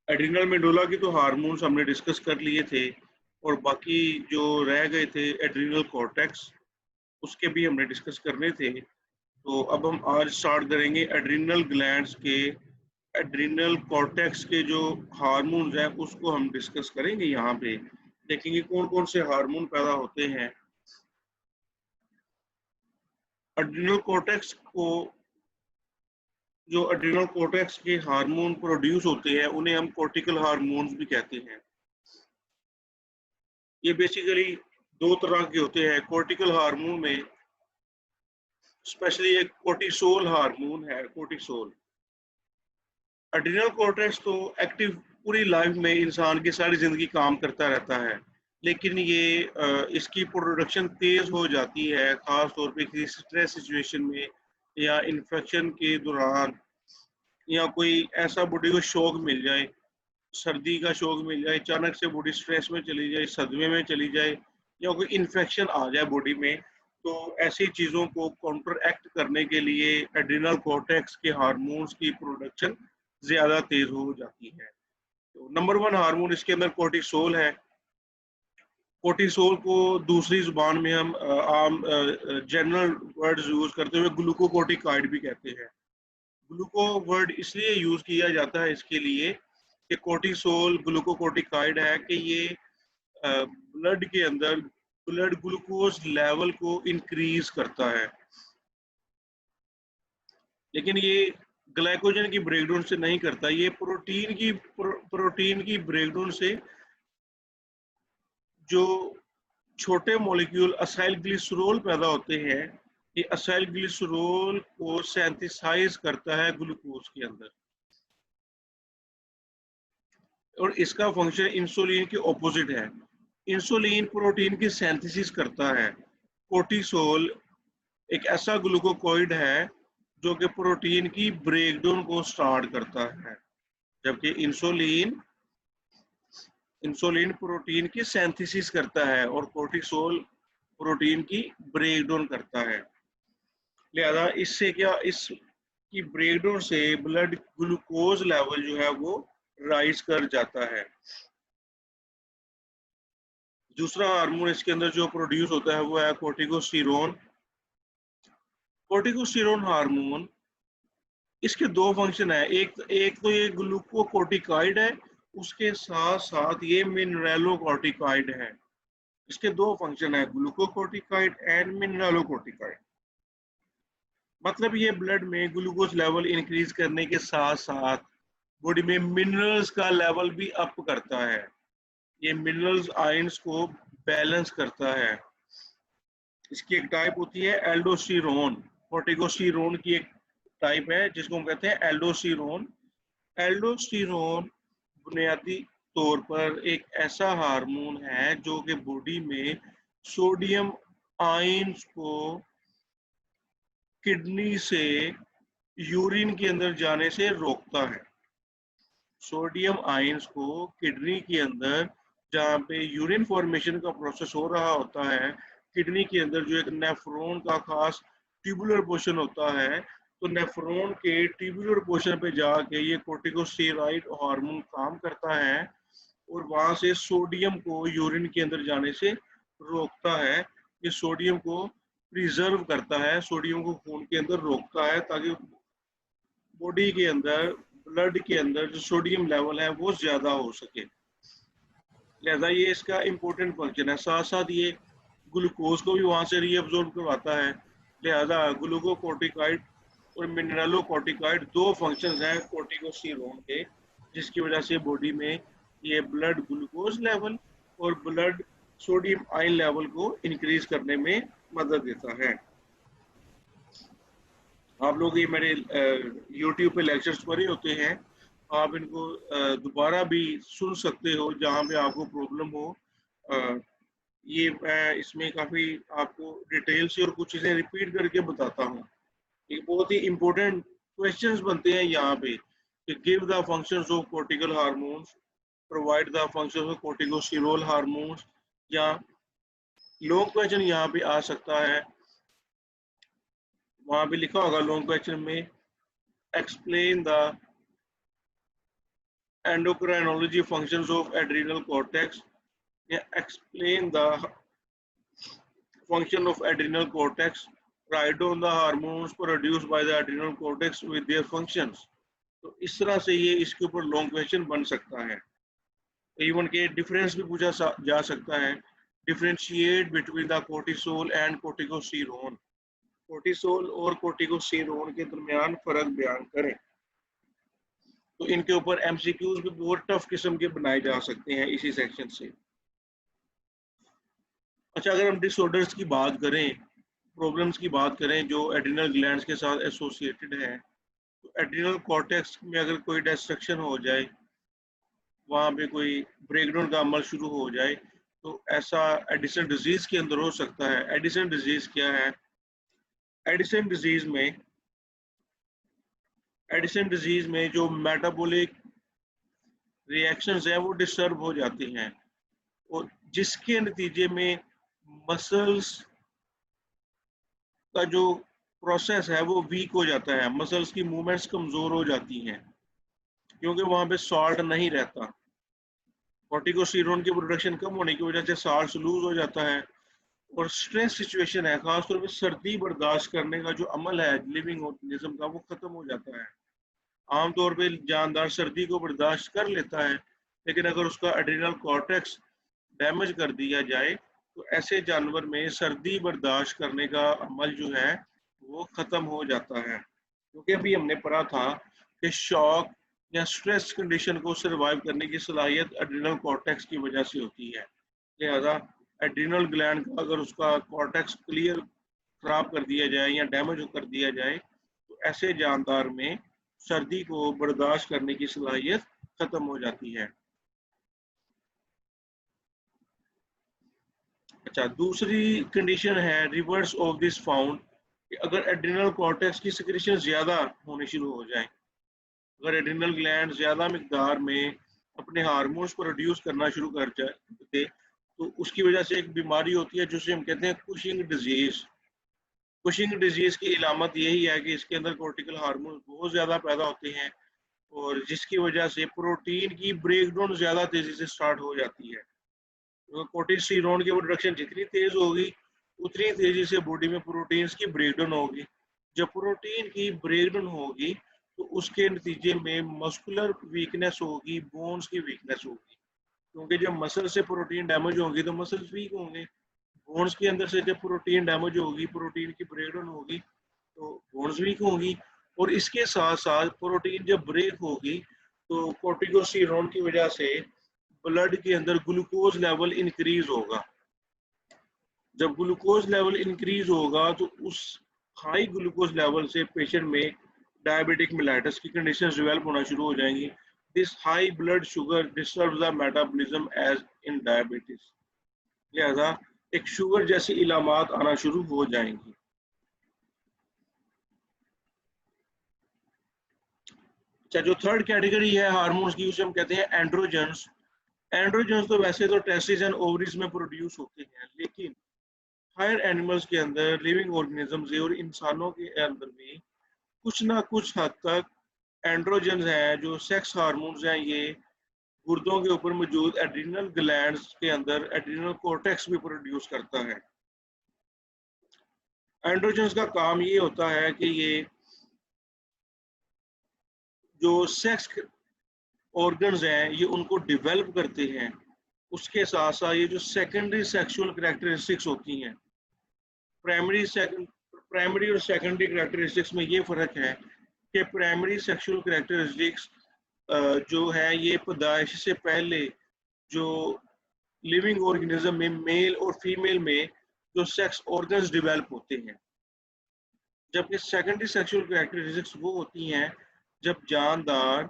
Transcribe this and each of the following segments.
Adrenal medulla की तो hormones हमने डिस्कस कर लिए थे, और बाकी जो रह गए थे एड्रिनल कॉर्टेक्स, उसके भी हमने डिस्कस करने थे। तो अब हम आज स्टार्ट करेंगे एड्रिनल ग्लैंड्स के, एड्रिनल कॉर्टेक्स के जो हार्मोन्स हैं उसको हम डिस्कस करेंगे। यहाँ पे देखेंगे कौन कौन से हार्मोन पैदा होते हैं। एड्रिनल कॉर्टेक्स को, जो एड्रिनल कॉर्टेक्स के हार्मोन प्रोड्यूस होते हैं उन्हें हम कॉर्टिकल हार्मोन्स भी कहते हैं। ये बेसिकली दो तरह के होते हैं। कॉर्टिकल हार्मोन में स्पेशली एक कोर्टिसोल हार्मोन है, कोर्टिसोल। एड्रिनल कॉर्टेक्स तो एक्टिव पूरी लाइफ में इंसान की सारी जिंदगी काम करता रहता है, लेकिन ये इसकी प्रोडक्शन तेज हो जाती है खास तौर पे किसी स्ट्रेस सिचुएशन में, या इन्फेक्शन के दौरान, या कोई ऐसा बॉडी को शॉक मिल जाए, सर्दी का शॉक मिल जाए, अचानक से बॉडी स्ट्रेस में चली जाए, सदमे में चली जाए, या कोई इन्फेक्शन आ जाए बॉडी में, तो ऐसी चीज़ों को काउंटर एक्ट करने के लिए एड्रिनल कॉर्टेक्स के हार्मोन्स की प्रोडक्शन ज़्यादा तेज हो जाती है। तो नंबर वन हार्मोन इसके अंदर कोर्टिसोल है। कोर्टिसोल को दूसरी जुबान में हम आम जनरल वर्ड्स यूज करते हुए ग्लूकोकोर्टिकॉइड भी कहते हैं। ग्लूको वर्ड इसलिए यूज किया जाता है इसके लिए कि कोर्टिसोल ग्लूकोकोर्टिकॉइड है कि ये ब्लड के अंदर ब्लड ग्लूकोज लेवल को इंक्रीज करता है, लेकिन ये ग्लाइकोजन की ब्रेकडाउन से नहीं करता, ये प्रोटीन की ब्रेकडाउन से जो छोटे मॉलिक्यूल असाइल ग्लिसरॉल पैदा होते हैं, ये असाइल ग्लिसरॉल को सिंथेसाइज करता है ग्लूकोज के अंदर, और इसका फंक्शन इंसुलिन के ऑपोजिट है। इंसुलिन प्रोटीन की सिंथेसिस करता है। कोर्टिसोल एक ऐसा ग्लूकोकोइड है जो कि प्रोटीन की ब्रेकडाउन को स्टार्ट करता है, जबकि इंसुलिन इंसुलिन प्रोटीन की सिंथेसिस करता है और कोर्टिसोल प्रोटीन की ब्रेकडाउन करता है। लिहाजा इससे क्या, इसकी ब्रेकडाउन से ब्लड ग्लूकोज लेवल जो है वो राइज कर जाता है। दूसरा हार्मोन इसके अंदर जो प्रोड्यूस होता है वो है कोर्टिकोस्टेरोन। कोर्टिकोस्टेरोन हार्मोन, इसके दो फंक्शन है। एक तो ये ग्लूकोकोर्टिकॉइड है, उसके साथ साथ ये मिनरलोकोर्टिकॉइड है। इसके दो फंक्शन है, ग्लूकोकोर्टिकॉइड एंड मिनरलोकोर्टिकॉइड। मतलब ये ब्लड में ग्लूकोज लेवल इंक्रीज करने के साथ साथ बॉडी में मिनरल्स का लेवल भी अप करता है। ये मिनरल्स आयंस को बैलेंस करता है। इसकी एक टाइप होती है एल्डोस्टेरोन। कोर्टिकोस्टेरोन की एक टाइप है जिसको हम कहते हैं एल्डोस्टेरोन। एल्डोस्टेरोन बुनियादी तौर पर एक ऐसा हार्मोन है जो कि बॉडी में सोडियम आयंस को किडनी से यूरिन के अंदर जाने से रोकता है। सोडियम आयंस को किडनी के अंदर, जहाँ पे यूरिन फॉर्मेशन का प्रोसेस हो रहा होता है, किडनी के अंदर जो एक नेफ्रॉन का खास ट्यूबुलर पोर्शन होता है, तो नेफ्रॉन के ट्यूबुलर पोर्शन पे जाके ये कोर्टिकोस्टेरॉइड हार्मोन काम करता है और वहां से सोडियम को यूरिन के अंदर जाने से रोकता है। ये सोडियम को प्रिजर्व करता है, सोडियम को खून के अंदर रोकता है ताकि बॉडी के अंदर, ब्लड के अंदर जो सोडियम लेवल है वो ज्यादा हो सके। लिहाजा ये इसका इम्पोर्टेंट फंक्शन है। साथ साथ ये ग्लूकोज को भी वहां से रीअब्जॉर्ब करवाता है। लिहाजा ग्लूकोकोर्टिकॉइड और मिनरलोकोर्टिकॉइड दो फंक्शंस हैं कोर्टिकोस्टेरोन के, जिसकी वजह से बॉडी में ये ब्लड ग्लूकोज लेवल और ब्लड सोडियम आयन लेवल को इंक्रीज करने में मदद देता है। आप लोग ये मेरे YouTube पे लेक्चर्स पढ़े होते हैं, आप इनको दोबारा भी सुन सकते हो जहाँ पे आपको प्रॉब्लम हो। ये मैं इसमें काफ़ी आपको डिटेल से और कुछ चीज़ें रिपीट करके बताता हूँ। ये बहुत ही इम्पोर्टेंट क्वेश्चंस बनते हैं यहाँ पे कि give the functions of cortical hormones, provide the functions of corticosteroid hormones, या लॉन्ग क्वेश्चन यहाँ पे आ सकता है। वहां पे लिखा होगा लॉन्ग क्वेश्चन में, explain the endocrinology functions of adrenal cortex. Yeah, explain the function of adrenal cortex. Write down the hormones produced by the adrenal cortex with their functions. तो इस तरह से ये इसके ऊपर लॉन्ग क्वेश्चन बन सकता है। इवन के डिफरेंस भी पूछा जा सकता है। Differentiate between the cortisol and corticosterone. Cortisol और कोर्टिकोस्टेरोन के दरमियान फर्क बयान करें। तो इनके ऊपर एमसीक्यूज भी बहुत टफ किस्म के बनाए जा सकते हैं इसी सेक्शन से। अच्छा, अगर हम डिसऑर्डर्स की बात करें, प्रॉब्लम्स की बात करें जो एड्रिनल ग्लैंड्स के साथ एसोसिएटेड है, तो एड्रिनल कॉर्टेक्स में अगर कोई डिस्ट्रक्शन हो जाए, वहाँ पे कोई ब्रेकडाउन का अमल शुरू हो जाए, तो ऐसा एडिसन डिजीज के अंदर हो सकता है। एडिसन डिजीज क्या है? एडिसन डिजीज में जो मेटाबॉलिक रिएक्शंस हैं वो डिस्टर्ब हो जाती हैं, और जिसके नतीजे में मसल्स का जो प्रोसेस है वो वीक हो जाता है। मसल्स की मूवमेंट्स कमजोर हो जाती हैं क्योंकि वहां पे सॉल्ट नहीं रहता। कोर्टिकोस्टेरोन की प्रोडक्शन कम होने की वजह से सॉल्ट लूज हो जाता है, और स्ट्रेस सिचुएशन है, खासतौर पर सर्दी बर्दाश्त करने का जो अमल है लिविंग ऑर्गेनिज्म का, वो खत्म हो जाता है। आमतौर पे जानदार सर्दी को बर्दाश्त कर लेता है, लेकिन अगर उसका एड्रिनल कॉर्टेक्स डैमेज कर दिया जाए तो ऐसे जानवर में सर्दी बर्दाश्त करने का अमल जो है वो खत्म हो जाता है। क्योंकि अभी हमने पढ़ा था कि शॉक या स्ट्रेस कंडीशन को सर्वाइव करने की सलाहियत एड्रिनल कॉर्टेक्स की वजह से होती है। लिहाजा एड्रिनल ग्लैंड का अगर उसका कॉर्टेक्स क्लियर खराब कर दिया जाए या डैमेज कर दिया जाए तो ऐसे जानदार में सर्दी को बर्दाश्त करने की सलाहियत खत्म हो जाती है। अच्छा, दूसरी कंडीशन है रिवर्स ऑफ दिस फाउंड, अगर एड्रिनल कॉर्टेक्स की सिक्रीशन ज्यादा होनी शुरू हो जाए, अगर एड्रिनल ग्लैंड ज्यादा मिकदार में अपने हार्मोन्स प्रोड्यूस करना शुरू कर दे, तो उसकी वजह से एक बीमारी होती है जिसे हम कहते हैं कुशिंग डिजीज। कुशिंग डिजीज की इलामत यही है कि इसके अंदर कोर्टिकल हार्मोन बहुत ज्यादा पैदा होते हैं, और जिसकी वजह से प्रोटीन की ब्रेकडाउन ज्यादा तेजी से स्टार्ट हो जाती है। कोर्टिसोल की प्रोडक्शन जितनी तेज होगी उतनी तेजी से बॉडी में प्रोटीन्स की ब्रेकडाउन होगी। जब प्रोटीन की ब्रेकडाउन होगी तो उसके नतीजे में मस्कुलर वीकनेस होगी, बोन्स की वीकनेस होगी, क्योंकि जब मसल से प्रोटीन डैमेज होगी तो मसल्स वीक होंगे। बोन्स के अंदर से जब प्रोटीन डैमेज होगी, प्रोटीन की ब्रेकडाउन होगी, तो बोन्स वीक होगी, और इसके साथ साथ प्रोटीन जब ब्रेक होगी तो कोर्टिकोस्टेरोन की वजह से ब्लड के अंदर ग्लूकोज लेवल इंक्रीज होगा। जब ग्लूकोज लेवल इंक्रीज होगा तो उस हाई ग्लूकोज लेवल से पेशेंट में डायबिटिक मेलाइटस की कंडीशन डेवलप होना शुरू हो जाएंगी। This high blood sugar disturbs the metabolism as in diabetes. लिहाजा एक शुगर जैसी इलामात आना शुरू हो जाएंगी। अच्छा, जो थर्ड कैटेगरी है हार्मोन्स की, उसे हम कहते हैं एंड्रोजन्स। एंड्रोजन्स तो वैसे तो टेस्टिस एंड ओवरीज में प्रोड्यूस होते हैं, लेकिन हायर एनिमल्स के अंदर, लिविंग ऑर्गेनिजम्स और इंसानों के अंदर भी कुछ ना कुछ हद तक एंड्रोजन्स हैं जो सेक्स हार्मोन्स हैं। ये गुर्दों के ऊपर मौजूद एड्रिनल ग्लैंड्स के अंदर एड्रिनल कॉर्टेक्स भी प्रोड्यूस करता है। एंड्रोजन्स का काम ये होता है कि ये जो सेक्स ऑर्गन्स हैं ये उनको डेवलप करते हैं। उसके साथ साथ ये जो सेकेंडरी सेक्सुअल कैरेक्टरिस्टिक्स होती हैं, प्राइमरी और सेकेंडरी कैरेक्टरिस्टिक्स में ये फर्क है कि प्राइमरी सेक्सुअल कैरेक्टरिस्टिक्स जो है ये पैदाइश से पहले जो लिविंग ऑर्गेनिज्म में मेल और फीमेल में जो सेक्स ऑर्गन्स डेवलप होते हैं, जबकि सेकेंडरी सेक्सुअल कैरेक्टरिस्टिक्स वो होती हैं जब जानदार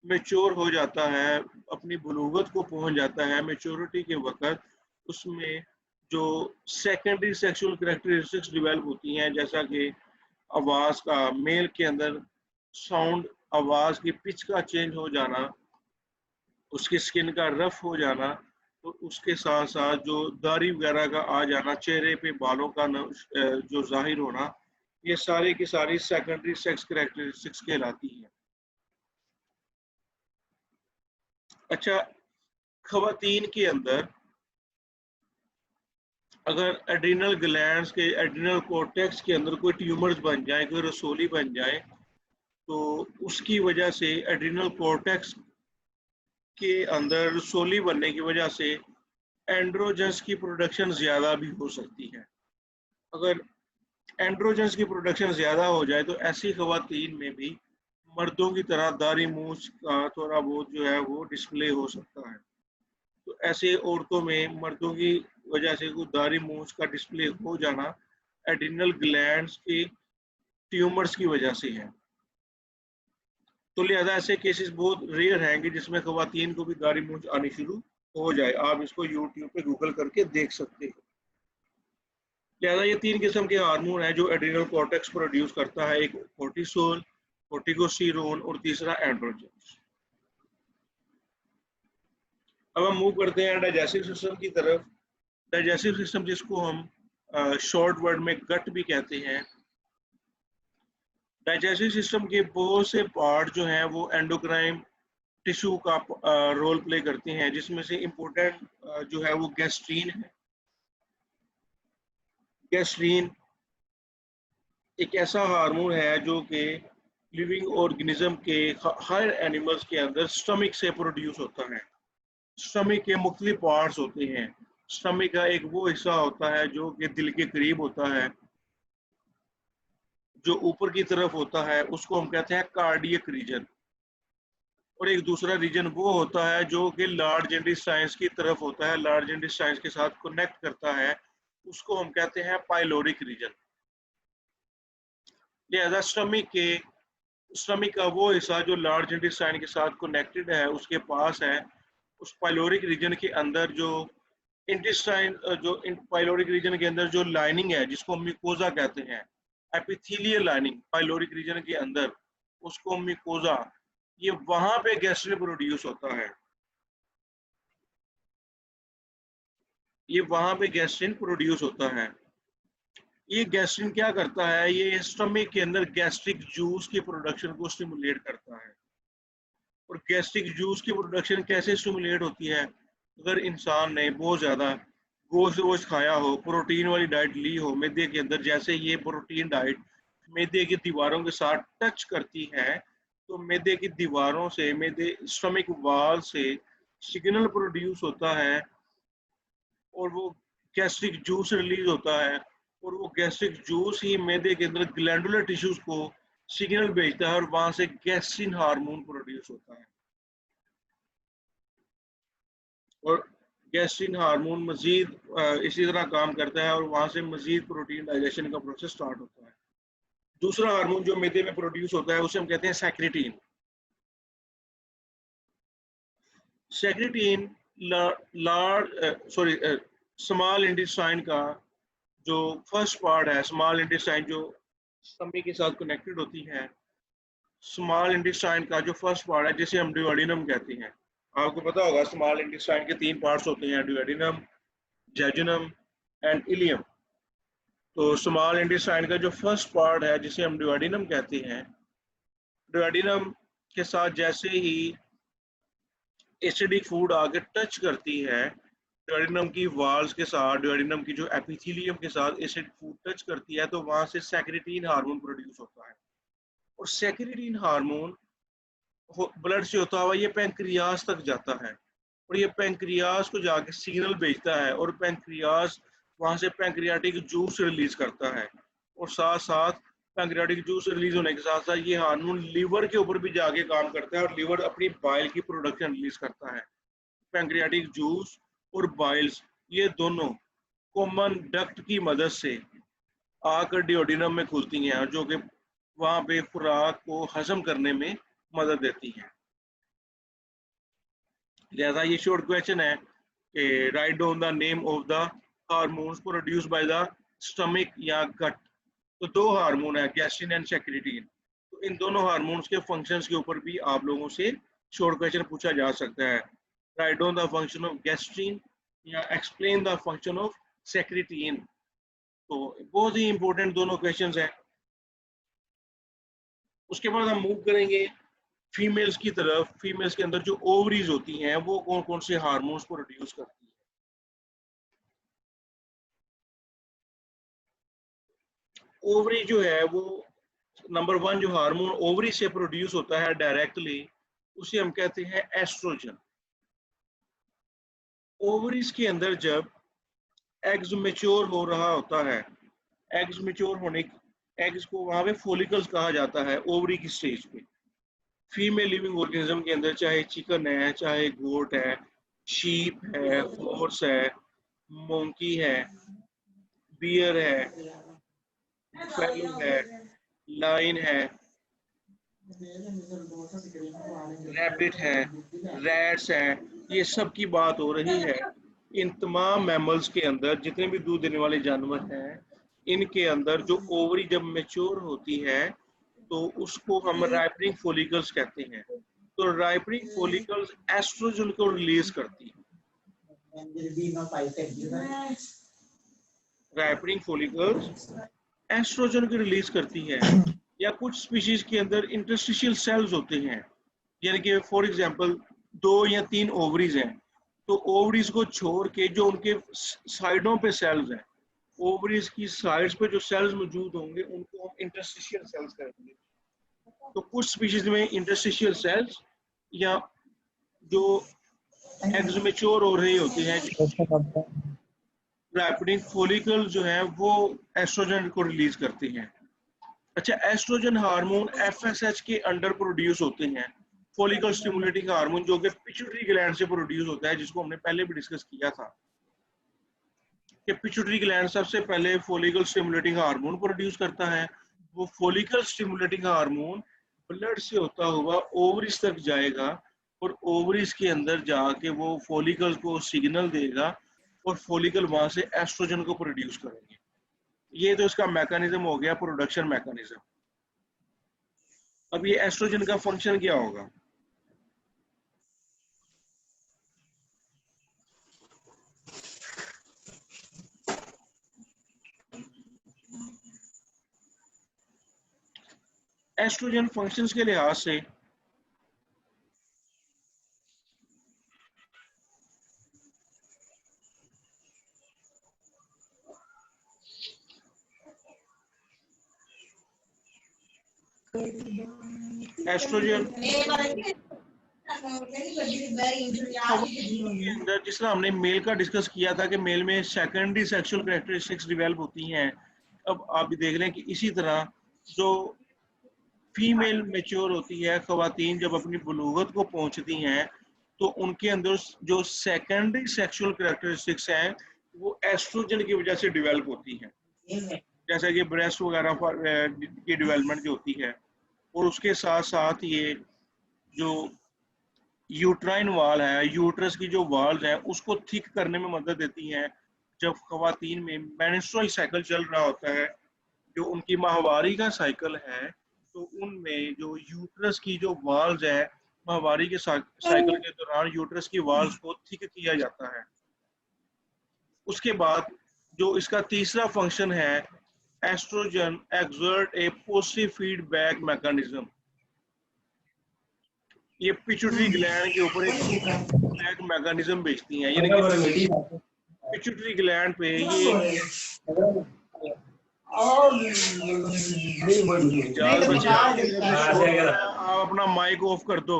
मेच्योर हो जाता है, अपनी बुलूगत को पहुंच जाता है, मेच्योरिटी के वक्त उसमें जो सेकेंडरी सेक्सुअल कैरेक्टरिस्टिक्स डेवलप होती हैं, जैसा कि आवाज़ का, मेल के अंदर साउंड, आवाज़ की पिच का चेंज हो जाना, उसकी स्किन का रफ हो जाना, तो उसके साथ साथ जो दाढ़ी वगैरह का आ जाना, चेहरे पे बालों का जो जाहिर होना, ये सारी की सारी सेकेंडरी सेक्स कैरेक्टरिस्टिक्स कहलाती हैं। अच्छा, खवातीन के अंदर अगर एड्रिनल ग्लैंड्स के एड्रिनल कोर्टेक्स के अंदर कोई ट्यूमर्स बन जाए, कोई रसोली बन जाए, तो उसकी वजह से एड्रिनल कोर्टेक्स के अंदर रसोली बनने की वजह से एंड्रोजन्स की प्रोडक्शन ज़्यादा भी हो सकती है। अगर एंड्रोजन्स की प्रोडक्शन ज़्यादा हो जाए तो ऐसी खवातीन में भी मर्दों की तरह दाढ़ी मूंछ का थोड़ा बहुत जो है वो डिस्प्ले हो सकता है। तो ऐसे औरतों में मर्दों की वजह से वो दाढ़ी मूंछ का डिस्प्ले हो जाना एड्रिनल ग्लैंड्स के ट्यूमर्स की वजह से है। तो लिहाजा ऐसे केसेस बहुत रेयर हैं कि जिसमें खवातीन को भी दाढ़ी मूंछ आनी शुरू हो जाए। आप इसको यूट्यूब पे गूगल करके देख सकते हैं। लिहाजा ये 3 किस्म के हार्मोन हैं जो एड्रिनल कॉर्टेक्स प्रोड्यूस करता है। एक कोर्टिसोल, कोर्टिकोस्टेरोन और तीसरा एंड्रोजन। अब हम मूव करते हैं डाइजेस्टिव सिस्टम की तरफ। डाइजेस्टिव सिस्टम जिसको हम शॉर्ट वर्ड में गट भी कहते हैं। डाइजेस्टिव सिस्टम के बहुत से पार्ट जो हैं वो एंडोक्राइन टिश्यू का रोल प्ले करते हैं, जिसमें से इम्पोर्टेंट जो है वो गैस्ट्रीन है। गैस्ट्रीन एक ऐसा हार्मोन है जो कि लिविंग ऑर्गेनिज्म के हर एनिमल्स के अंदर स्टमक से प्रोड्यूस होता है। स्टमक के मुख्तलिफ पार्ट्स होते हैं। स्टमक का एक वो हिस्सा होता है जो कि दिल के करीब होता है, जो ऊपर की तरफ होता है, उसको हम कहते हैं कार्डियक रीजन। और एक दूसरा रीजन वो होता है जो कि लार्ज इंटेस्टाइन्स की तरफ होता है, लार्ज इंटेस्टाइन्स के साथ कनेक्ट करता है, उसको हम कहते हैं पाइलोरिक रीजन। लिहाजा स्टमक का वो हिस्सा जो लार्ज इंटेस्टाइन के साथ कनेक्टेड है उसके पास है। उस पाइलोरिक रीजन के अंदर जो इंटेस्टाइन जो पाइलोरिक रीजन के अंदर जो लाइनिंग है जिसको म्यूकोजा कहते हैं, एपिथेलियल लाइनिंग पाइलोरिक रीजन के अंदर, उसको म्यूकोजा, ये वहां पे गैस्ट्रिन प्रोड्यूस होता है। ये वहां पे गैस्ट्रिन प्रोड्यूस होता है। ये गैस्ट्रिन क्या करता है, ये स्टमक के अंदर गैस्ट्रिक जूस की प्रोडक्शन को स्टिमुलेट करता है। और गैस्ट्रिक जूस की प्रोडक्शन कैसे स्टिमुलेट होती है? अगर इंसान ने बहुत ज़्यादा गोश्त वोश्त खाया हो, प्रोटीन वाली डाइट ली हो मैदे के अंदर, जैसे ये प्रोटीन डाइट मैदे की दीवारों के साथ टच करती है, तो मैदे की दीवारों से, मैदे स्टमक वाल से सिग्नल प्रोड्यूस होता है और वो गैस्ट्रिक जूस रिलीज होता है। और वो गैस्ट्रिक जूस ही मैदे के अंदर ग्लैंडुलर टिश्यूज को सिग्नल भेजता है और वहां से गैस्ट्रिन हार्मोन प्रोड्यूस होता है। और गैस्ट्रिन हार्मोन मजीद इसी तरह काम करता है और वहां से मजीद प्रोटीन डाइजेशन का प्रोसेस स्टार्ट होता है। दूसरा हार्मोन जो मैदे में प्रोड्यूस होता है उसे हम कहते हैं सेक्रेटिन। सेक्रेटिन स्मॉल इंटेस्टाइन का जो फर्स्ट पार्ट है, स्मॉल इंटेस्टाइन जो स्टमक के साथ कनेक्टेड होती है, स्मॉल इंटेस्टाइन का जो फर्स्ट पार्ट है जिसे हम ड्यूओडेनम कहते हैं। आपको पता होगा स्मॉल इंटेस्टाइन के 3 पार्ट्स होते हैं, ड्यूओडेनम, जेजुनम एंड इलियम। तो स्मॉल इंटेस्टाइन का जो फर्स्ट पार्ट है जिसे हम ड्यूओडेनम कहते हैं, ड्यूओडेनम के साथ जैसे ही एसिडिक फूड आगे टच करती है, ड्यूओडेनम की वाल्स के साथ, ड्यूओडेनम की जो एपिथेलियम के साथ एसिड फूड टच करती है, तो वहां से सेक्रेटिन हार्मोन प्रोड्यूस होता है। और सेक्रेटिन हार्मोन ब्लड से होता हुआ ये पैंक्रियाज तक जाता है और ये पैंक्रियाज को जाके सिग्नल भेजता है और पैंक्रियाज वहां से पैंक्रियाटिक जूस रिलीज करता है। और साथ साथ पैंक्रियाटिक जूस रिलीज होने के साथ साथ ये हार्मोन लीवर के ऊपर भी जाके काम करता है और लीवर अपनी बाइल की प्रोडक्शन रिलीज करता है। पैंक्रियाटिक जूस और बाइल्स ये दोनों कॉमन डक्ट की मदद से आकर डिओडिनम में खुलती हैं जो कि वहां पे खुराक को हजम करने में मदद देती हैं। लिहाजा ये शॉर्ट क्वेश्चन है कि right down the name of the hormones produce by the stomach या गट। तो 2 हार्मोन है, गैस्ट्रिन एंड सेक्रेटिन। तो इन दोनों हार्मोन्स के फंक्शंस के ऊपर भी आप लोगों से शॉर्ट क्वेश्चन पूछा जा सकता है। Write down the function of gastrin या explain the function of secretin. तो बहुत ही इंपॉर्टेंट दोनों क्वेश्चंस हैं। उसके बाद हम मूव करेंगे फीमेल्स की तरफ, फीमेल्स के अंदर जो ओवरीज होती हैं वो कौन कौन से हार्मोन्स को प्रोड्यूस करती है। ओवरी जो है वो नंबर 1 जो हार्मोन ओवरी से प्रोड्यूस होता है डायरेक्टली, उसे हम कहते हैं एस्ट्रोजन। ओवरीज के अंदर जब एग्स मेच्योर हो रहा होता है, एग्स मेच्योर होने, एग्स को वहां पे फोलिकल्स कहा जाता है ओवरी की स्टेज पे। फीमेल लिविंग ऑर्गेनिज्म के अंदर चाहे चिकन है, चाहे गोट है, शीप है, हॉर्स है, मोंकी है, बियर है, फैलो है, लाइन है, रैबिट है, रैट्स है, ये सब की बात हो रही है। इन तमाम मैमल्स के अंदर जितने भी दूध देने वाले जानवर हैं, इनके अंदर जो ओवरी जब मेच्योर होती है तो उसको हम राइपनिंग फॉलिकल्स कहते हैं। तो राइपनिंग फॉलिकल्स एस्ट्रोजन को रिलीज करती है। राइपनिंग फॉलिकल्स एस्ट्रोजन की रिलीज करती है। या कुछ स्पीशीज के अंदर इंटरस्टिशियल सेल्स होते हैं, यानी कि फॉर एग्जांपल 2 या 3 ओवरीज हैं, तो ओवरीज को छोड़ के जो उनके साइडों पे सेल्स हैं, ओवरीज की साइड्स पे जो सेल्स मौजूद होंगे उनको हम इंटरस्टिशियल सेल्स कहेंगे। तो कुछ स्पीशीज में इंटरस्टिशियल सेल्स या जो एग्स मैच्योर हो रही होती हैं, राइपनिंग फॉलिकल जो है वो एस्ट्रोजन को रिलीज करती हैं। अच्छा, एस्ट्रोजन हार्मोन एफएसएच के अंडर प्रोड्यूस होते हैं। फॉलिकल स्टिमुलेटिंग हार्मोन जो कि पिट्यूटरी ग्लैंड से प्रोड्यूस होता है, जिसको हमने पहले भी डिस्कस किया था कि पिट्यूटरी ग्लैंड सबसे पहले फॉलिकल स्टिमुलेटिंग हार्मोन प्रोड्यूस करता है। वो फॉलिकल स्टिमुलेटिंग हार्मोन ब्लड से होता हुआ ओवरीज तक जाएगा और ओवरीज के अंदर जाके वो फॉलिकल को सिग्नल देगा और फॉलिकल वहां से एस्ट्रोजन को प्रोड्यूस करेंगे। ये तो इसका मैकेनिज्म हो गया, प्रोडक्शन मैकेनिज्म। अब ये एस्ट्रोजन का फंक्शन क्या होगा? एस्ट्रोजन फंक्शंस के लिहाज से एस्ट्रोजन के अंदर, जिस तरह हमने मेल का डिस्कस किया था कि मेल में सेकेंडरी सेक्सुअल कैरेक्टरिस्टिक्स डेवलप होती हैं, अब आप भी देख लें कि इसी तरह जो फीमेल मेच्योर होती है, खवातीन जब अपनी बुलूगत को पहुंचती हैं तो उनके अंदर जो सेकेंडरी सेक्सुअल कैरेक्टरिस्टिक्स हैं वो एस्ट्रोजन की वजह से डेवलप होती हैं, जैसा कि ब्रेस्ट वगैरह की डेवलपमेंट जो होती है। और उसके साथ साथ ये जो यूट्राइन वाल है, यूट्रस की जो वाल्स हैं उसको थिक करने में मदद देती हैं। जब खवातीन में मेंस्ट्रुअल साइकिल चल रहा होता है, जो उनकी माहवारी का साइकिल है, तो उनमें जो यूट्रस की जो वाल्स है, माहवारी के साइकिल के दौरान यूट्रस की वाल्स को थिक किया जाता है। उसके बाद जो इसका तीसरा फंक्शन है, एस्ट्रोजन एक्सर्ट ए पॉजिटिव फीडबैक मैकेनिज्म। ये पिट्यूटरी ग्लैंड के ऊपर एक फीडबैक मैकेनिज्म भेजती हैं, यानी कि पिट्यूटरी ग्लैंड पे ये बच्चे आप अपना माइक ऑफ कर दो।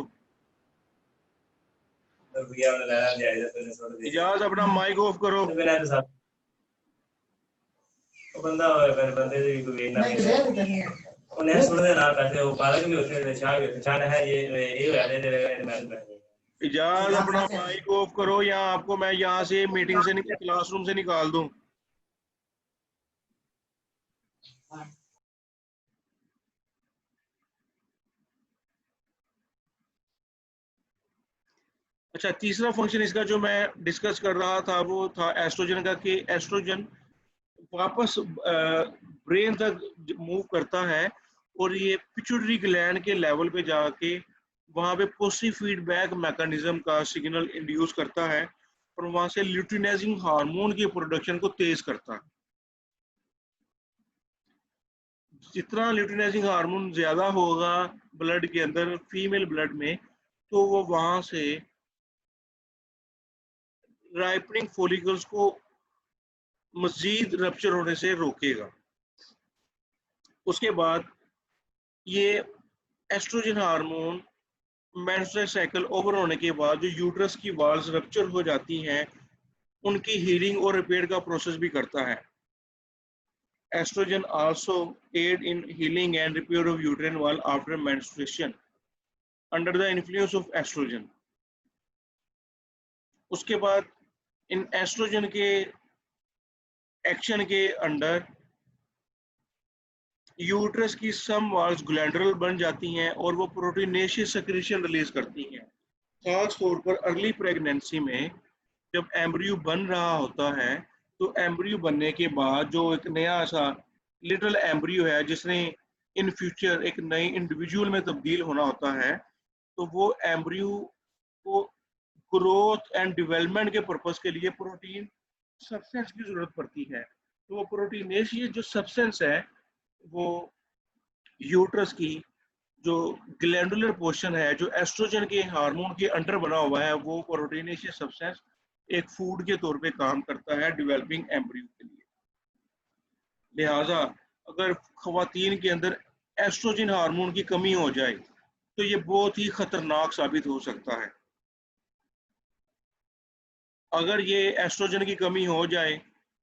इजाज अपना माइक ऑफ करो। बंदा बंदे से भी कोई ना उन्हें सुन देना पैसे वो पालक भी होते हैं, शाह भी होते हैं, चाहे है ये हो जाते हैं। इजाज अपना माइक ऑफ करो या आपको मैं यहाँ से मीटिंग से क्लासरूम से निकाल दूं। अच्छा, तीसरा फंक्शन इसका जो मैं डिस्कस कर रहा था वो था एस्ट्रोजन का, कि एस्ट्रोजन वापस ब्रेन तक मूव करता है और ये पिट्यूटरी ग्लैंड के लेवल पे जाके वहाँ पे पॉजिटिव फीडबैक मैकेनिज्म का सिग्नल इंड्यूस करता है और वहाँ से ल्यूटिनाइजिंग हार्मोन की प्रोडक्शन को तेज करता है। जितना ल्यूटिनाइजिंग हार्मोन ज़्यादा होगा ब्लड के अंदर, फीमेल ब्लड में, तो वो वहाँ से राइपनिंग फॉलिकल्स को मज़ीद रप्चर होने से रोकेगा। उसके बाद ये estrogen hormone menstrual cycle over होने के बाद जो यूट्रस की वॉल्स रप्चर हो जाती हैं, उनकी हीलिंग और रिपेयर का प्रोसेस भी करता है। Estrogen also aid in healing and repair of uterine wall after menstruation under the influence of estrogen. उसके बाद इन एस्ट्रोजन के एक्शन के अंडर यूट्रस की सम वॉल्स ग्लैंडुलर बन जाती हैं और वो प्रोटीनेशियस सेक्रेशन रिलीज करती हैं। खास तौर पर अर्ली प्रेगनेंसी में जब एम्ब्रियो बन रहा होता है, तो एम्ब्रियो बनने के बाद जो एक नया सा लिटिल एम्ब्रियो है जिसने इन फ्यूचर एक नई इंडिविजुअल में तब्दील होना होता है, तो वो एम्ब्रियो को ग्रोथ एंड डेवलपमेंट के पर्पस के लिए प्रोटीन सब्सटेंस की जरूरत पड़ती है। तो वो प्रोटीनेशियस जो सब्सटेंस है, वो यूट्रस की जो ग्लैंडुलर पोर्शन है, जो एस्ट्रोजन के हार्मोन के अंडर बना हुआ है, वो प्रोटीनेशियस सब्सटेंस एक फूड के तौर पे काम करता है डेवलपिंग एम्ब्रियो के लिए। लिहाजा अगर खवातीन के अंदर एस्ट्रोजन हार्मोन की कमी हो जाए, तो ये बहुत ही खतरनाक साबित हो सकता है। अगर ये एस्ट्रोजन की कमी हो जाए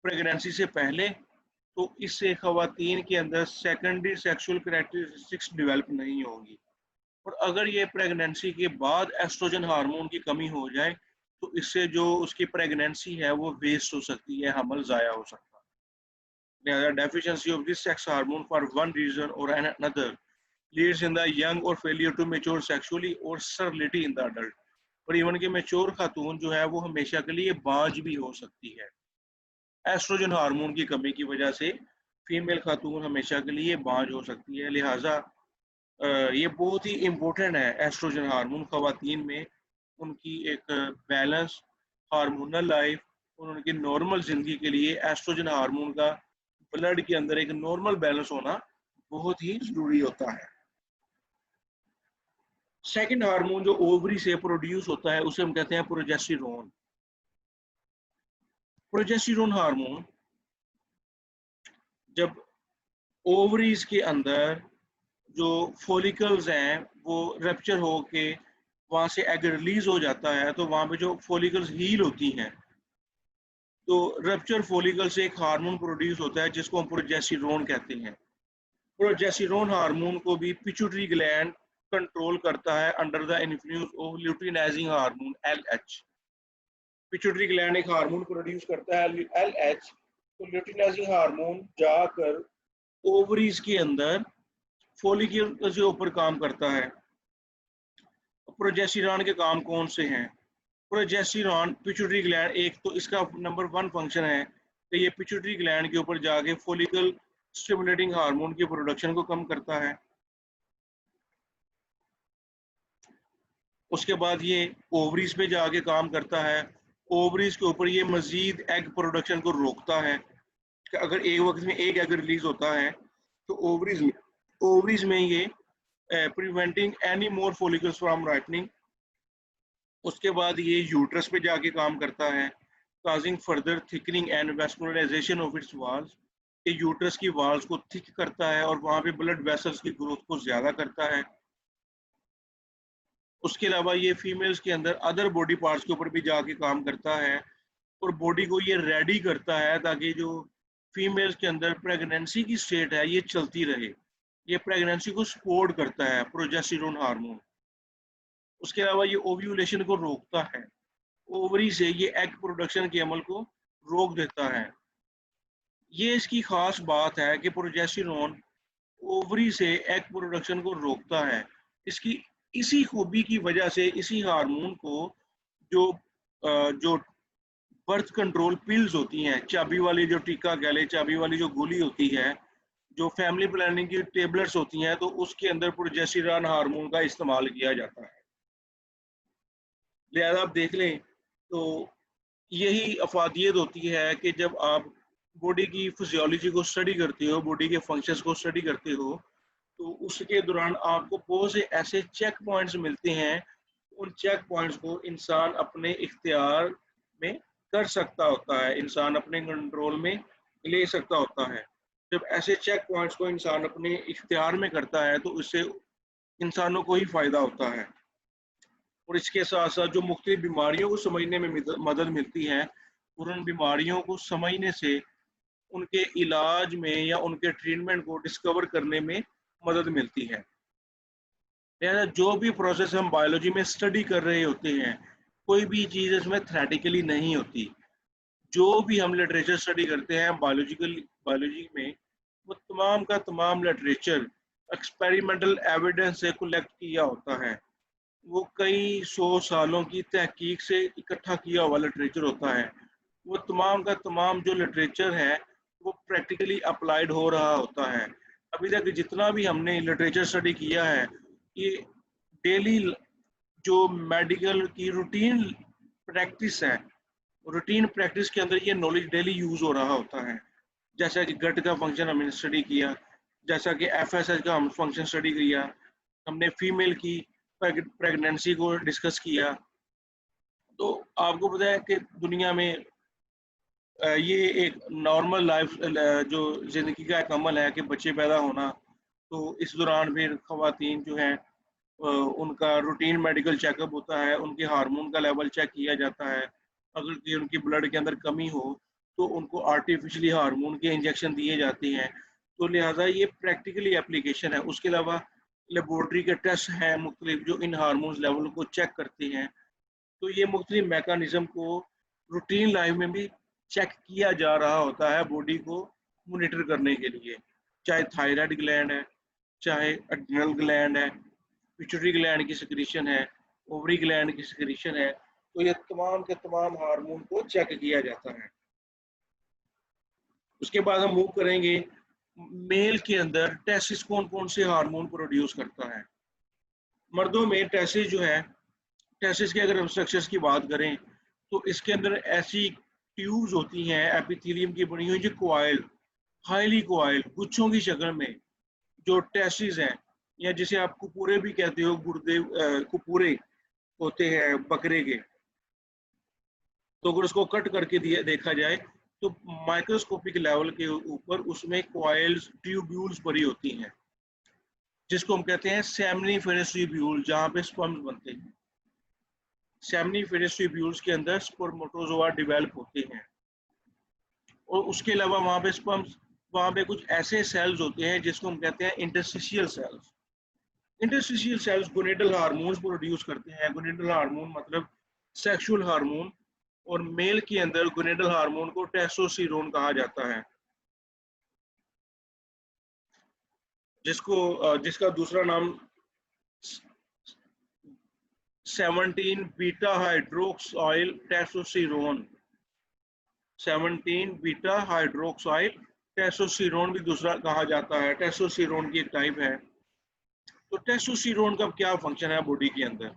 प्रेगनेंसी से पहले, तो इससे खवातीन के अंदर सेकेंडरी सेक्सुअल कैरेक्टरिस्टिक्स डेवलप नहीं होंगी। और अगर ये प्रेगनेंसी के बाद एस्ट्रोजन हार्मोन की कमी हो जाए, तो इससे जो उसकी प्रेगनेंसी है वो वेस्ट हो सकती है, हमल ज़ाया हो सकता है। लिहाजा deficiency of this sex hormone for one reason और another leads in the young और फेलियर टू मैच्योर सेक्सुअली और स्टरलिटी इन द अडल्ट। और इवन के मैच्योर खातून जो है वो हमेशा के लिए बांझ भी हो सकती है। एस्ट्रोजन हार्मोन की कमी की वजह से फीमेल खातून हमेशा के लिए बांझ हो सकती है। लिहाजा ये बहुत ही इम्पोर्टेंट है एस्ट्रोजन हार्मोन खवातीन में, उनकी एक बैलेंस हार्मोनल लाइफ और उनकी नॉर्मल जिंदगी के लिए एस्ट्रोजन हार्मोन का ब्लड के अंदर एक नॉर्मल बैलेंस होना बहुत ही जरूरी होता है। सेकंड हार्मोन जो ओवरी से प्रोड्यूस होता है उसे हम कहते हैं प्रोजेस्टेरोन। प्रोजेस्टेरोन हार्मोन जब ओवरीज के अंदर जो फॉलिकल्स हैं वो रप्चर होके वहां से एग रिलीज हो जाता है, तो वहां पे जो फॉलिकल्स हील होती हैं, तो रप्चर फॉलिकल से एक हार्मोन प्रोड्यूस होता है जिसको हम प्रोजेस्टेरोन कहते हैं। प्रोजेस्टेरोन हार्मोन को भी पिट्यूटरी ग्लैंड कंट्रोल करता है under the influence of luteinizing hormone LH। Pituitary gland एक हार्मोन प्रोड्यूस करता है LH, तो ल्यूटिनाइजिंग हार्मोन जाकर ओवरीज के अंदर फॉलिकल के ऊपर काम करता है। प्रोजेस्टेरोन के काम कौन से हैं? प्रोजेस्टेरोन पिट्यूटरी ग्लैंड, एक तो इसका नंबर 1 फंक्शन है कि ये पिट्यूटरी ग्लैंड के ऊपर जाके फॉलिकल स्टिमुलेटिंग हार्मोन की प्रोडक्शन को कम करता है। उसके बाद ये ओवरीज पे जाके काम करता है। ओवरीज के ऊपर ये मजीद एग प्रोडक्शन को रोकता है। अगर एक वक्त में एक एग रिलीज होता है, तो ओवरीज में ये preventing any more follicles from ripening. उसके बाद ये यूट्रस पे जाके काम करता है, causing further thickening and vascularisation of its walls. ये यूट्रस की वॉल्स को थिक करता है और वहाँ पे ब्लड वेसल्स की ग्रोथ को ज़्यादा करता है। उसके अलावा ये फीमेल्स के अंदर अदर बॉडी पार्ट्स के ऊपर भी जाके काम करता है और बॉडी को ये रेडी करता है ताकि जो फीमेल्स के अंदर प्रेगनेंसी की स्टेट है ये चलती रहे। ये प्रेगनेंसी को सपोर्ट करता है प्रोजेस्टेरोन हार्मोन। उसके अलावा ये ओव्यूलेशन को रोकता है। ओवरी से ये एग प्रोडक्शन के अमल को रोक देता है। ये इसकी खास बात है कि प्रोजेस्टेरोन ओवरी से एग प्रोडक्शन को रोकता है। इसकी इसी खूबी की वजह से इसी हार्मोन को जो बर्थ कंट्रोल पिल्स होती हैं, चाबी वाली जो टीका गले चाबी वाली जो गोली होती है, जो फैमिली प्लानिंग की टेबलेट्स होती हैं, तो उसके अंदर प्रोजेस्टेरोन हार्मोन का इस्तेमाल किया जाता है। लिहाजा आप देख लें तो यही अफादियत होती है कि जब आप बॉडी की फिजियोलॉजी को स्टडी करते हो, बॉडी के फंक्शंस को स्टडी करते हो, तो उसके दौरान आपको बहुत से ऐसे चेक पॉइंट्स मिलते हैं। उन चेक पॉइंट्स को इंसान अपने इख्तियार में कर सकता होता है, इंसान अपने कंट्रोल में ले सकता होता है। जब ऐसे चेक पॉइंट्स को इंसान अपने इख्तियार में करता है तो उससे इंसानों को ही फ़ायदा होता है। और इसके साथ-साथ जो मुख्तलिफ बीमारियों को समझने में मदद मिलती है, और उन बीमारियों को समझने से उनके इलाज में या उनके ट्रीटमेंट को डिस्कवर करने में मदद मिलती है। लिहाजा जो भी प्रोसेस हम बायोलॉजी में स्टडी कर रहे होते हैं, कोई भी चीज़ इसमें थ्योरेटिकली नहीं होती। जो भी हम लिटरेचर स्टडी करते हैं बायोलॉजी में, वो तमाम का तमाम लिटरेचर एक्सपेरिमेंटल एविडेंस से कलेक्ट किया होता है। वो कई 100 सालों की तहकीक से इकट्ठा किया हुआ लिटरेचर होता है। वो तमाम का तमाम जो लिटरेचर है, वो प्रैक्टिकली अप्लाइड हो रहा होता है। अभी तक जितना भी हमने लिटरेचर स्टडी किया है, ये डेली जो मेडिकल की रूटीन प्रैक्टिस है, रूटीन प्रैक्टिस के अंदर ये नॉलेज डेली यूज़ हो रहा होता है। जैसा कि गट का फंक्शन हमने स्टडी किया, जैसा कि एफएसएच का हम फंक्शन स्टडी किया, हमने फीमेल की प्रेगनेंसी को डिस्कस किया। तो आपको पता है कि दुनिया में ये एक नॉर्मल लाइफ जो ज़िंदगी का एक अमल है कि बच्चे पैदा होना। तो इस दौरान फिर ख़वातीन जो हैं उनका रूटीन मेडिकल चेकअप होता है, उनके हार्मोन का लेवल चेक किया जाता है। अगर कि उनकी ब्लड के अंदर कमी हो तो उनको आर्टिफिशियली हार्मोन के इंजेक्शन दिए जाते हैं। तो लिहाजा ये प्रैक्टिकली एप्लीकेशन है। उसके अलावा लेबोरेटरी के टेस्ट हैं मुख्तलिफ जो इन हार्मोन्स लेवल को चेक करते हैं। तो ये मुख्तलिफ मैकेनिज्म को रूटीन लाइफ में भी चेक किया जा रहा होता है बॉडी को मॉनिटर करने के लिए। चाहे थायराइड ग्लैंड है, चाहे एड्रिनल ग्लैंड है, पिट्यूटरी ग्लैंड की सिक्रीशन है, ओवरी ग्लैंड की सिक्रीशन है। तो ये तमाम के तमाम हार्मोन को चेक किया जाता है। उसके बाद हम मूव करेंगे मेल के अंदर टेस्टिस कौन कौन से हार्मोन प्रोड्यूस करता है। मर्दों में टेस्टिस जो है, टेस्टिस के अगर हम स्ट्रक्चर्स की बात करें तो इसके अंदर ऐसी ट्यूब्स होती हैं एपिथेलियम की बनी हुई जो कॉइल, हाईली कॉइल गुच्छों की शक्ल में जो टेस्टिस हैं, या जिसे आप कुपूरे भी कहते हो, गुर्दे कुपूरे होते हैं बकरे के। तो अगर उसको कट करके देखा जाए तो माइक्रोस्कोपिक लेवल के ऊपर उसमें कॉइल्स ट्यूब्यूल्स भरी होती हैं, जिसको हम कहते हैं सेमिनिफेरस ट्यूब्यूल, जहाँ पे स्पर्म्स बनते हैं। सेमिनिफेरस ट्यूब्यूल्स के अंदर स्पर्मेटोजोआ डेवलप होते हैं। और उसके अलावा वहाँ पे कुछ ऐसे सेल्स होते हैं जिसको हम कहते हैं interstitial cells. Interstitial cells gonadal hormones produce करते हैं। गोनेडल हार्मोन मतलब सेक्सुअल हार्मोन, और मेल के अंदर गोनेडल हार्मोन को टेस्टोस्टेरोन कहा जाता है, जिसका दूसरा नाम 17 beta hydroxyl testosterone, 17 beta hydroxyl testosterone भी दूसरा कहा जाता है। टेस्टोस्टेरोन की एक टाइप है। तो टेस्टोस्टेरोन का क्या फंक्शन है बॉडी के अंदर?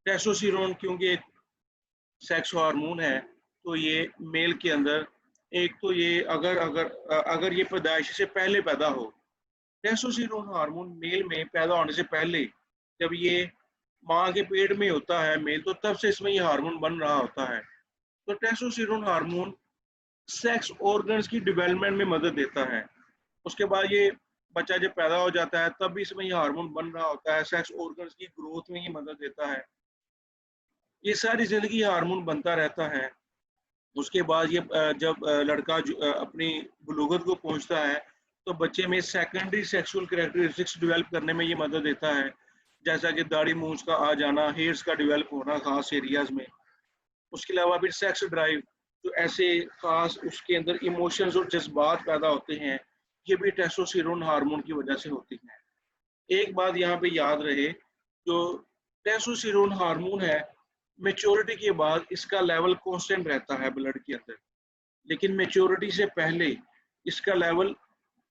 टेस्टोस्टेरोन क्योंकि एक सेक्स हार्मोन है, तो ये मेल के अंदर एक तो ये अगर ये पैदाइश से पहले पैदा हो, टेस्टोस्टेरोन हार्मोन मेल में पैदा होने से पहले जब ये माँ के पेट में होता है मेल, तो तब से इसमें ये हार्मोन बन रहा होता है। तो टेस्टोस्टेरोन हार्मोन सेक्स ऑर्गन्स की डेवलपमेंट में मदद देता है। उसके बाद ये बच्चा जब पैदा हो जाता है तब भी इसमें ये हार्मोन बन रहा होता है, सेक्स ऑर्गन्स की ग्रोथ में ये मदद देता है। ये सारी जिंदगी हार्मोन बनता रहता है। उसके बाद ये जब लड़का अपनी बुलूगत को पहुंचता है तो बच्चे में सेकेंडरी सेक्सुअल कैरेक्टरिस्टिक्स डेवलप करने में ये मदद देता है, जैसा कि दाढ़ी मूंछ का आ जाना, हेयर्स का डेवलप होना खास एरियाज में। उसके अलावा फिर सेक्स ड्राइव, जो ऐसे खास उसके अंदर इमोशंस और जज्बात पैदा होते हैं, ये भी टेस्टोस्टेरोन हार्मोन की वजह से होती हैं। एक बात यहाँ पे याद रहे, जो टेस्टोस्टेरोन हार्मोन है, मेच्योरिटी के बाद इसका लेवल कांस्टेंट रहता है ब्लड के अंदर, लेकिन मेच्योरिटी से पहले इसका लेवल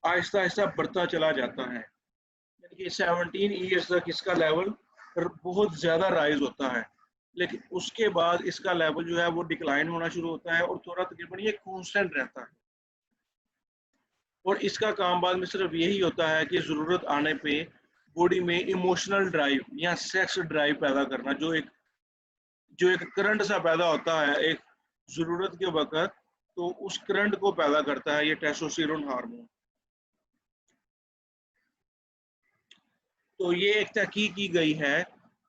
आहिस्ता आहिस्ता बढ़ता चला जाता है। यानी कि 17 ईयर्स तक इसका लेवल बहुत ज़्यादा राइज होता है। लेकिन उसके बाद इसका लेवल जो है वो डिक्लाइन होना शुरू होता है और थोड़ा तकरीबन ये कांस्टेंट रहता है। और इसका काम बाद में सिर्फ यही होता है कि ज़रूरत आने पे बॉडी में इमोशनल ड्राइव या सेक्स ड्राइव पैदा करना, जो एक करंट सा पैदा होता है एक ज़रूरत के वक़्त, तो उस करंट को पैदा करता है ये टेस्टोस्टेरोन हार्मोन। तो ये एक तहकीक की गई है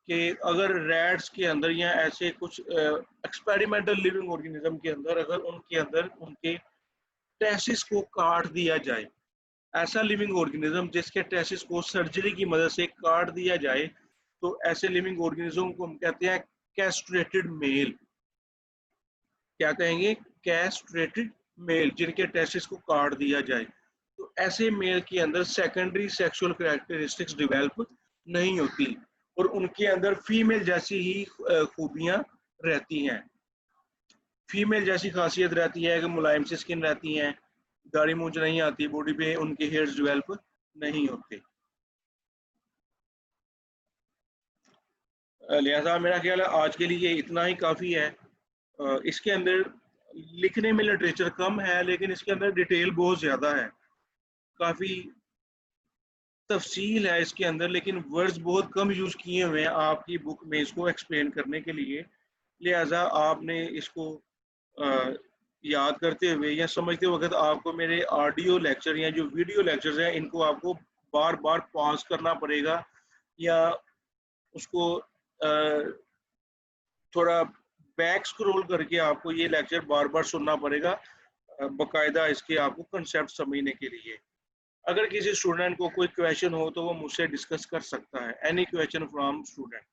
कि अगर रैट्स के अंदर या ऐसे कुछ एक्सपेरिमेंटल लिविंग ऑर्गेनिज्म के अंदर अगर उनके अंदर उनके टेस्टिस को काट दिया जाए, ऐसा लिविंग ऑर्गेनिज्म जिसके टेस्टिस को सर्जरी की मदद से काट दिया जाए, तो ऐसे लिविंग ऑर्गेनिज्म को हम कहते हैं कैस्ट्रेटेड मेल। क्या कहेंगे? कैस्ट्रेटेड मेल, जिनके टेस्टिस को काट दिया जाए। तो ऐसे मेल के अंदर सेकेंडरी सेक्सुअल कैरेक्टरिस्टिक्स डेवलप नहीं होती और उनके अंदर फीमेल जैसी ही खूबियां रहती हैं। फीमेल जैसी खासियत रहती है कि मुलायम सी स्किन रहती हैं, दाढ़ी मूंछ नहीं आती, बॉडी पे उनके हेयर्स डेवलप नहीं होते। लिहाजा मेरा ख्याल है आज के लिए इतना ही काफ़ी है। इसके अंदर लिखने में लिटरेचर कम है लेकिन इसके अंदर डिटेल बहुत ज़्यादा है, काफ़ी तफसील है इसके अंदर, लेकिन वर्ड्स बहुत कम यूज़ किए हुए हैं आपकी बुक में इसको एक्सप्लेन करने के लिए। लिहाजा आपने इसको याद करते हुए या समझते वक्त आपको मेरे ऑडियो लेक्चर या जो वीडियो लेक्चर्स हैं इनको आपको बार बार पॉज करना पड़ेगा या उसको थोड़ा बैक स्क्रॉल करके आपको ये लेक्चर बार बार सुनना पड़ेगा बाकायदा इसके आपको कंसेप्ट समझने के लिए। अगर किसी स्टूडेंट को कोई क्वेश्चन हो तो वो मुझसे डिस्कस कर सकता है। Any question from student?